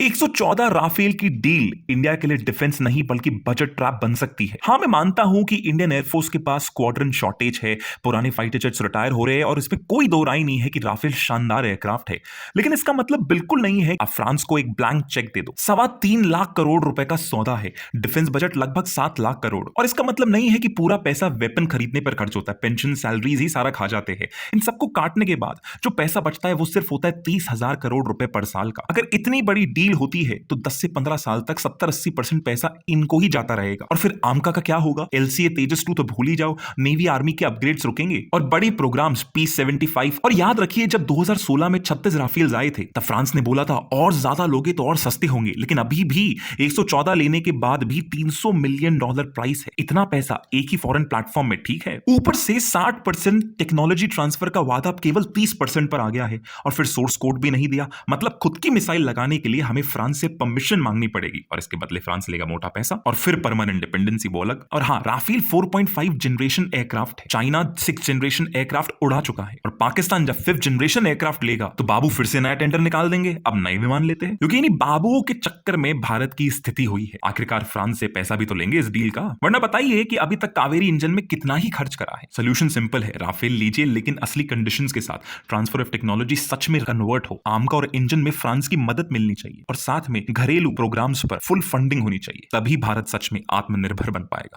114 Rafale की deal India के लिए डिफेंस नहीं बल्कि बजट ट्रैप बन सकती है। हाँ, मैं मानता हूं कि इंडियन एयरफोर्स के पास स्क्वाड्रन शॉर्टेज है, पुराने फाइटर जेट्स रिटायर हो रहे हैं और इसमें कोई दो राय नहीं है कि राफेल शानदार एयरक्राफ्ट है। लेकिन इसका मतलब बिल्कुल नहीं है आप फ्रांस को एक ब्लैंक चेक दे दो। 3.25 लाख करोड़ रुपए का सौदा है। डिफेंस बजट लगभग 7 लाख करोड़, और इसका मतलब नहीं है कि पूरा पैसा वेपन खरीदने पर खर्च होता है। पेंशन, सैलरीज ही सारा खा जाते हैं। इन सबको काटने के बाद जो पैसा बचता है वो सिर्फ होता है 30,000 करोड़ रुपए पर साल का। अगर इतनी बड़ी डील होती है तो 10 से 15 साल तक 70-80% पैसा इनको ही जाता रहेगा। और फिर आमका का क्या होगा? एलसीए तेजस 2 तो भूल ही जाओ। नेवी आर्मी के अपग्रेड्स रुकेंगे और बड़ी प्रोग्राम्स P-75। और याद रखिए, जब 2016 में 36 राफेल्स आए थे तब फ्रांस ने बोला था और ज्यादा लोगे तो और सस्ते होंगे, लेकिन अभी भी 114 लेने के बाद भी $300 मिलियन प्राइस है। इतना पैसा एक ही फॉरेन प्लेटफॉर्म में ठीक है। ऊपर से 60% टेक्नोलॉजी ट्रांसफर का वादा अब केवल 30% पर आ गया है, और फिर सोर्स कोड भी नहीं दिया। मतलब खुद की मिसाइल लगाने के लिए हमें फ्रांस से परमिशन मांगनी पड़ेगी, और इसके बदले फ्रांस लेगा मोटा पैसा और फिर परमानेंट डिपेंडेंसी वो अलग। और हाँ, राफेल 4.5 जनरेशन एयरक्राफ्ट है। चाइना 6 जनरेशन एयरक्राफ्ट उड़ा चुका है, और पाकिस्तान जब 5th जनरेशन एयरक्राफ्ट लेगा तो बाबू फिर से नया टेंडर निकाल देंगे। अब नए विमान लेते हैं, क्योंकि इन्हीं बाबुओं के चक्कर में भारत की स्थिति हुई है। आखिरकार फ्रांस से पैसा भी तो लेंगे इस डील का। वरना बताइए कि अभी तक कावेरी इंजन में कितना ही खर्च करा है। सोल्यूशन सिंपल है, राफेल लीजिए, लेकिन असली कंडीशंस के साथ। ट्रांसफर ऑफ टेक्नोलॉजी सच में कन्वर्ट हो, आमका और इंजन में फ्रांस की मदद मिलनी चाहिए, और साथ में घरेलू प्रोग्राम्स पर फुल फंडिंग होनी चाहिए। तभी भारत सच में आत्मनिर्भर बन पाएगा।